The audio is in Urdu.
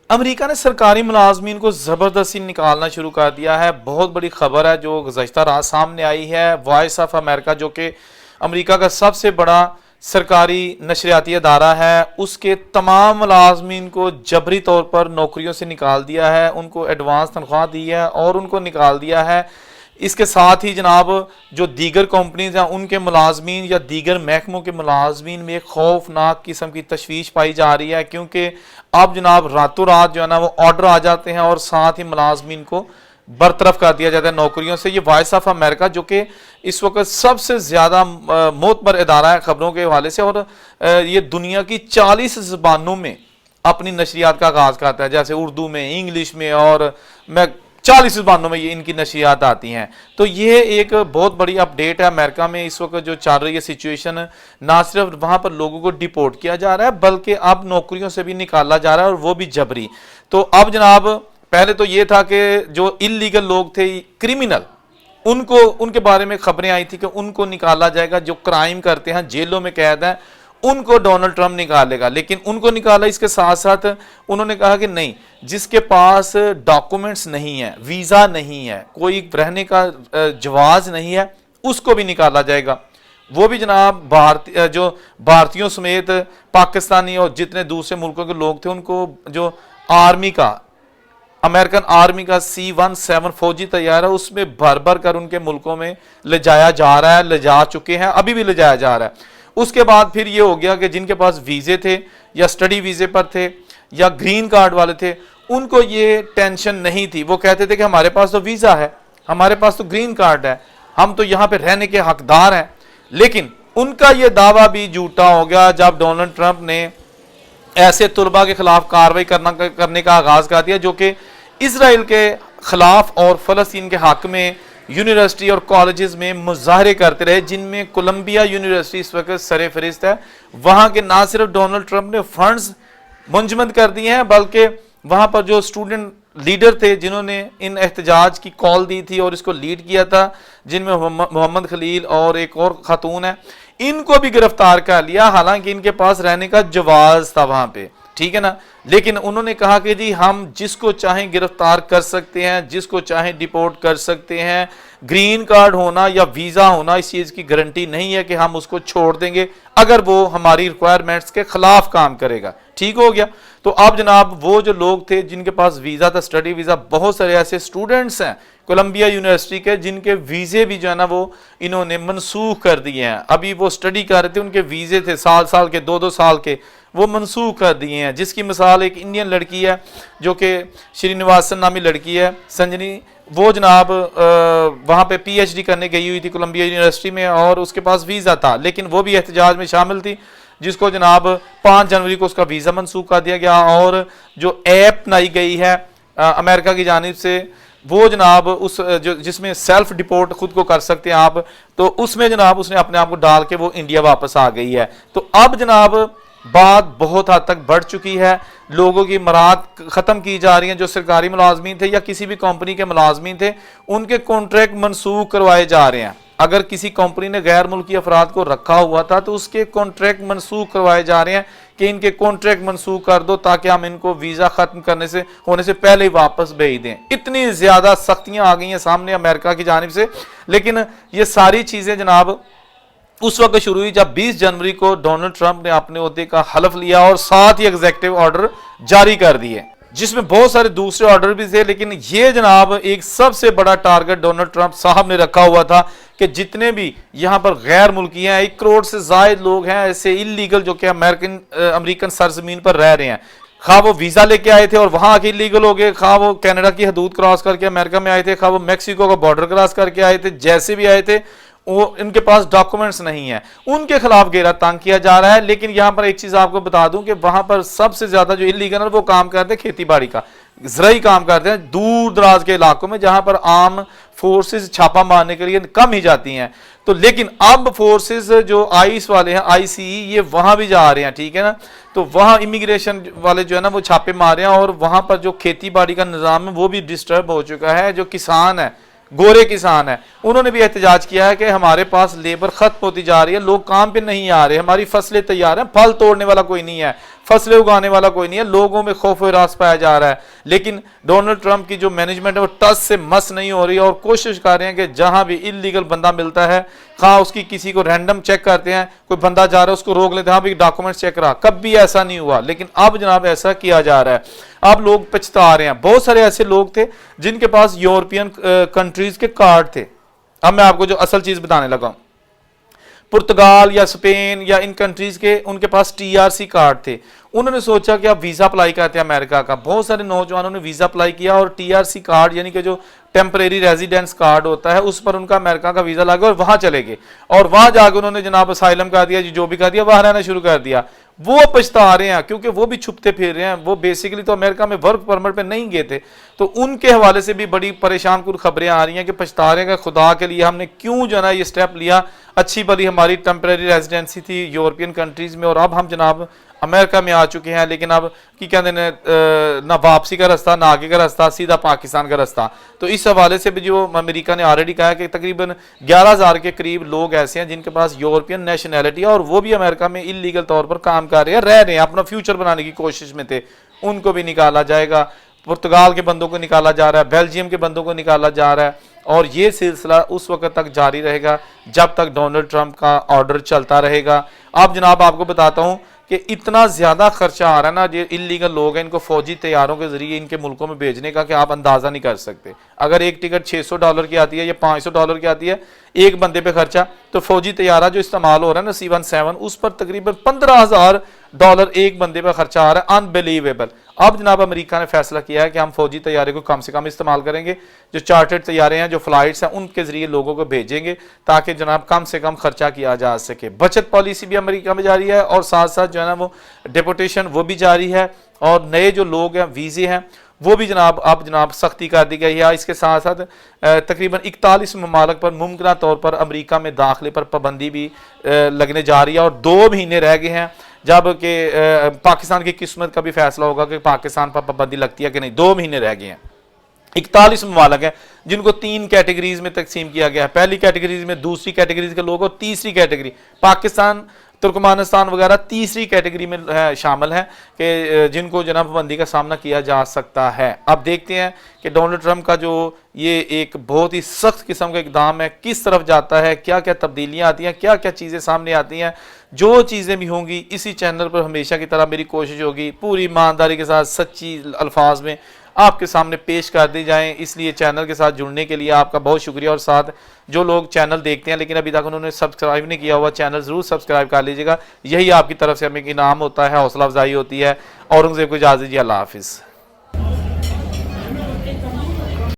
امریکہ نے سرکاری ملازمین کو زبردستی نکالنا شروع کر دیا ہے. بہت بڑی خبر ہے جو گزشتہ رات سامنے آئی ہے. وائس آف امریکہ جو کہ امریکہ کا سب سے بڑا سرکاری نشریاتی ادارہ ہے، اس کے تمام ملازمین کو جبری طور پر نوکریوں سے نکال دیا ہے، ان کو ایڈوانس تنخواہ دی ہے اور ان کو نکال دیا ہے. اس کے ساتھ ہی جناب جو دیگر کمپنیز ہیں ان کے ملازمین یا دیگر محکموں کے ملازمین میں ایک خوفناک قسم کی تشویش پائی جا رہی ہے، کیونکہ اب جناب راتوں رات جو ہے نا وہ آرڈر آ جاتے ہیں اور ساتھ ہی ملازمین کو برطرف کر دیا جاتا ہے نوکریوں سے. یہ وائس آف امریکہ جو کہ اس وقت سب سے زیادہ معتبر ادارہ ہے خبروں کے حوالے سے، اور یہ دنیا کی 40 زبانوں میں اپنی نشریات کا آغاز کرتا ہے، جیسے اردو میں، انگلش میں، اور 40 زبانوں میں یہ ان کی نشریات آتی ہیں. تو یہ ایک بہت بڑی اپڈیٹ ہے. امریکہ میں اس وقت جو چل رہی ہے سچویشن، نہ صرف وہاں پر لوگوں کو ڈیپورٹ کیا جا رہا ہے بلکہ اب نوکریوں سے بھی نکالا جا رہا ہے، اور وہ بھی جبری. تو اب جناب پہلے تو یہ تھا کہ جو انلیگل لوگ تھے، کرمنل، ان کے بارے میں خبریں آئی تھی کہ ان کو نکالا جائے گا. جو کرائم کرتے ہیں، جیلوں میں قید ہیں، ان کو ڈونلڈ ٹرمپ نکالے گا. لیکن ان کو نکالا، اس کے ساتھ ساتھ انہوں نے کہا کہ نہیں، جس کے پاس ڈاکومنٹس نہیں ہے، ویزا نہیں ہے، کوئی رہنے کا جواز نہیں ہے، اس کو بھی نکالا جائے گا. وہ بھی جناب جو بھارتیوں سمیت پاکستانی اور جتنے دوسرے ملکوں کے لوگ تھے، ان کو جو آرمی کا، امریکن آرمی کا C-17 فوجی طیارہ، اس میں بھر بھر کر ان کے ملکوں میں لے جایا جا رہا ہے، لے جا چکے ہیں، ابھی بھی لے جایا جا رہا ہے. اس کے بعد پھر یہ ہو گیا کہ جن کے پاس ویزے تھے یا سٹڈی ویزے پر تھے یا گرین کارڈ والے تھے، ان کو یہ ٹینشن نہیں تھی. وہ کہتے تھے کہ ہمارے پاس تو ویزا ہے، ہمارے پاس تو گرین کارڈ ہے، ہم تو یہاں پہ رہنے کے حقدار ہیں. لیکن ان کا یہ دعویٰ بھی جھوٹا ہو گیا جب ڈونلڈ ٹرمپ نے ایسے طلباء کے خلاف کارروائی کرنے کا آغاز کر دیا جو کہ اسرائیل کے خلاف اور فلسطین کے حق میں یونیورسٹی اور کالجز میں مظاہرے کرتے رہے، جن میں کولمبیا یونیورسٹی اس وقت سر فہرست ہے. وہاں کے نہ صرف ڈونلڈ ٹرمپ نے فنڈز منجمد کر دیے ہیں، بلکہ وہاں پر جو اسٹوڈنٹ لیڈر تھے جنہوں نے ان احتجاج کی کال دی تھی اور اس کو لیڈ کیا تھا، جن میں محمد خلیل اور ایک اور خاتون ہے، ان کو بھی گرفتار کر لیا، حالانکہ ان کے پاس رہنے کا جواز تھا وہاں پہ. ٹھیک ہے نا. لیکن انہوں نے کہا کہ جی ہم جس کو چاہیں گرفتار کر سکتے ہیں، جس کو چاہیں ڈیپورٹ کر سکتے ہیں. گرین کارڈ ہونا یا ویزا ہونا اس چیز کی گارنٹی نہیں ہے کہ ہم اس کو چھوڑ دیں گے اگر وہ ہماری ریکوائرمنٹس کے خلاف کام کرے گا. ٹھیک ہو گیا. تو اب جناب وہ جو لوگ تھے جن کے پاس ویزا تھا، سٹڈی ویزا، بہت سارے ایسے اسٹوڈنٹس ہیں کولمبیا یونیورسٹی کے جن کے ویزے بھی جو ہے نا وہ انہوں نے منسوخ کر دیے ہیں. ابھی وہ سٹڈی کر رہے تھے، ان کے ویزے تھے سال کے 2 سال کے، وہ منسوخ کر دیے ہیں. جس کی مثال ایک انڈین لڑکی ہے جو کہ شری نواسن نامی لڑکی ہے، سنجنی. وہ جناب وہاں پہ PhD کرنے گئی ہوئی تھی کولمبیا یونیورسٹی میں، اور اس کے پاس ویزا تھا، لیکن وہ بھی احتجاج میں شامل تھی، جس کو جناب 5 جنوری کو اس کا ویزا منسوخ کر دیا گیا. اور جو ایپ بنائی گئی ہے امریکہ کی جانب سے، وہ جناب جس میں سیلف ڈیپورٹ خود کو کر سکتے ہیں آپ، تو اس میں جناب اس نے اپنے آپ کو ڈال کے وہ انڈیا واپس آ گئی ہے. تو اب جناب بات بہت حد تک بڑھ چکی ہے، لوگوں کی مراد ختم کی جا رہی ہیں. جو سرکاری ملازمین تھے یا کسی بھی کمپنی کے ملازمین تھے، ان کے کانٹریکٹ منسوخ کروائے جا رہے ہیں. اگر کسی کمپنی نے غیر ملکی افراد کو رکھا ہوا تھا تو اس کے کانٹریکٹ منسوخ کروائے جا رہے ہیں کہ ان کے کانٹریکٹ منسوخ کر دو تاکہ ہم ان کو ویزا ختم ہونے سے پہلے ہی واپس بھیج دیں. اتنی زیادہ سختیاں آ گئی ہیں سامنے امریکہ کی جانب سے. لیکن یہ ساری چیزیں جناب اس وقت شروع ہوئی جب 20 جنوری کو ڈونلڈ ٹرمپ نے اپنے عہدے کا حلف لیا اور ساتھ ہی ایگزیکٹو آرڈر جاری کر دیے، جس میں بہت سارے دوسرے آرڈر بھی تھے. لیکن یہ جناب ایک سب سے بڑا ٹارگٹ ڈونلڈ ٹرمپ صاحب نے رکھا ہوا تھا کہ جتنے بھی یہاں پر غیر ملکی ہیں، 1 کروڑ سے زائد لوگ ہیں ایسے انلیگل جو کہ امریکن سرزمین پر رہ رہے ہیں، خواہ وہ ویزا لے کے آئے تھے اور وہاں کے انلیگل ہو گئے، خواہ وہ کینیڈا کی حدود کراس کر کے امریکہ میں آئے تھے، خواہ وہ میکسیکو کا بارڈر کراس کر کے آئے تھے، جیسے بھی آئے تھے، وہ ان کے پاس ڈاکومنٹس نہیں ہیں، ان کے خلاف گھیرا تنگ کیا جا رہا ہے. لیکن یہاں پر ایک چیز آپ کو بتا دوں کہ وہاں پر سب سے زیادہ جو انلیگل ہے وہ کام کرتے ہیں کھیتی باڑی کا، زرعی کام کرتے ہیں دور دراز کے علاقوں میں جہاں پر عام فورسز چھاپا مارنے کے لیے کم ہی جاتی ہیں. تو لیکن اب فورسز جو آئس والے ہیں، ICE، یہ وہاں بھی جا رہے ہیں. ٹھیک ہے نا. تو وہاں امیگریشن والے جو ہے نا وہ چھاپے مار رہے ہیں، اور وہاں پر جو کھیتی باڑی کا نظام ہے وہ بھی ڈسٹرب ہو چکا ہے. جو کسان ہے گورے کسان ہیں، انہوں نے بھی احتجاج کیا ہے کہ ہمارے پاس لیبر ختم ہوتی جا رہی ہے، لوگ کام پہ نہیں آ رہے، ہماری فصلیں تیار ہیں، پھل توڑنے والا کوئی نہیں ہے، فصلیں اگانے والا کوئی نہیں ہے، لوگوں میں خوف و ہراس پایا جا رہا ہے۔ لیکن ڈونلڈ ٹرمپ کی جو مینجمنٹ ہے وہ ٹس سے مس نہیں ہو رہی، اور کوشش کر رہے ہیں کہ جہاں بھی انلیگل بندہ ملتا ہے، خواہ اس کی کسی کو رینڈم چیک کرتے ہیں، کوئی بندہ جا رہا ہے اس کو روک لیتے ہیں، ہاں بھی ڈاکومنٹس چیک کرا، کبھی ایسا نہیں ہوا، لیکن اب جناب ایسا کیا جا رہا ہے۔ اب لوگ پچھتا رہے ہیں، بہت سارے ایسے لوگ تھے جن کے پاس یورپین کنٹریز کے کارڈ تھے۔ اب میں آپ کو جو اصل چیز بتانے لگا ہوں، پرتگال یا اسپین یا ان کنٹریز کے ان کے پاس ٹی آر سی کارڈ تھے، انہوں نے سوچا کہ اب ویزا اپلائی کرتے ہیں امریکہ کا، بہت سارے نوجوانوں نے ویزا اپلائی کیا اور ٹی آر سی کارڈ یعنی کہ جو ٹیمپریری ریزیڈنس کارڈ ہوتا ہے اس پر ان کا امریکہ کا ویزا لگا اور وہاں چلے گئے، اور وہاں جا کے انہوں نے جناب اسائلم کر دیا، جو بھی کر دیا، وہاں رہنا شروع کر دیا۔ وہ پچھتا رہے ہیں کیونکہ وہ بھی چھپتے پھر رہے ہیں، وہ بیسیکلی تو امریکہ میں ورک پرمٹ پہ نہیں گئے تھے، تو ان کے حوالے سے بھی بڑی پریشان کن خبریں آ رہی ہیں کہ پچھتا رہے ہیں کہ خدا کے لیے ہم نے کیوں جو ہے نا یہ سٹیپ لیا، اچھی بلی ہماری ٹیمپریری ریزیڈنسی تھی یورپین کنٹریز میں، اور اب ہم جناب امریکہ میں آ چکے ہیں، لیکن اب کی کہتے ہیں نہ واپسی کا رستہ، نہ آگے کا رستہ، سیدھا پاکستان کا رستہ۔ تو اس حوالے سے بھی جو امریکہ نے آلریڈی کہا ہے کہ تقریباً 11,000 کے قریب لوگ ایسے ہیں جن کے پاس یورپین نیشنلٹی ہے اور وہ بھی امریکہ میں انلیگل طور پر کام کر رہے ہیں، رہ رہے ہیں، اپنا فیوچر بنانے کی کوشش میں تھے، ان کو بھی نکالا جائے گا۔ پرتگال کے بندوں کو نکالا جا رہا ہے، بیلجیم کے بندوں کو نکالا جا رہا ہے، اور یہ سلسلہ اس وقت تک جاری رہے گا جب تک ڈونلڈ ٹرمپ کا آرڈر چلتا رہے گا۔ اب جناب آپ کو بتاتا ہوں کہ اتنا زیادہ خرچہ آ رہا ہے نا، جو انلیگل لوگ ہیں ان کو فوجی طیاروں کے ذریعے ان کے ملکوں میں بھیجنے کا، کہ آپ اندازہ نہیں کر سکتے۔ اگر ایک ٹکٹ $600 کی آتی ہے یا $500 کی آتی ہے ایک بندے پہ خرچہ، تو فوجی طیارہ جو استعمال ہو رہا ہے نا C-17 اس پر تقریباً $15,000 ایک بندے پہ خرچہ آ رہا ہے، انبیلیویبل۔ اب جناب امریکہ نے فیصلہ کیا ہے کہ ہم فوجی طیارے کو کم سے کم استعمال کریں گے، جو چارٹرڈ طیارے ہیں، جو فلائٹس ہیں، ان کے ذریعے لوگوں کو بھیجیں گے تاکہ جناب کم سے کم خرچہ کیا جا سکے۔ بچت پالیسی بھی امریکہ میں جاری ہے، اور ساتھ ساتھ جو ہے نا وہ ڈیپوٹیشن وہ بھی جاری ہے، اور نئے جو لوگ ہیں ویزے ہیں وہ بھی جناب اب جناب سختی کر دی گئی ہے۔ اس کے ساتھ ساتھ تقریباً 41 ممالک پر ممکنہ طور پر امریکہ میں داخلے پر پابندی بھی لگنے جا رہی ہے، اور 2 مہینے رہ گئے ہیں جب کہ پاکستان کی قسمت کا بھی فیصلہ ہوگا کہ پاکستان پر پابندی لگتی ہے کہ نہیں۔ 2 مہینے رہ گئے ہیں۔ 41 ممالک ہیں جن کو 3 کیٹیگریز میں تقسیم کیا گیا ہے، پہلی کیٹیگریز میں، دوسری کیٹیگریز کے لوگ، اور تیسری کیٹیگری پاکستان، ترکمانستان وغیرہ تیسری کیٹیگری میں شامل ہیں کہ جن کو جناب پابندی کا سامنا کیا جا سکتا ہے۔ اب دیکھتے ہیں کہ ڈونلڈ ٹرمپ کا جو یہ ایک بہت ہی سخت قسم کا اقدام ہے کس طرف جاتا ہے، کیا کیا تبدیلیاں آتی ہیں، کیا کیا چیزیں سامنے آتی ہیں۔ جو چیزیں بھی ہوں گی اسی چینل پر ہمیشہ کی طرح میری کوشش ہوگی پوری ایمانداری کے ساتھ سچی الفاظ میں آپ کے سامنے پیش کر دی جائیں۔ اس لیے چینل کے ساتھ جڑنے کے لیے آپ کا بہت شکریہ، اور ساتھ جو لوگ چینل دیکھتے ہیں لیکن ابھی تک انہوں نے سبسکرائب نہیں کیا ہوا، چینل ضرور سبسکرائب کر لیجیے گا، یہی آپ کی طرف سے ہمیں ایک انعام ہوتا ہے، حوصلہ افزائی ہوتی ہے۔ اورنگزیب کو اجازت دیجیے، اللہ حافظ۔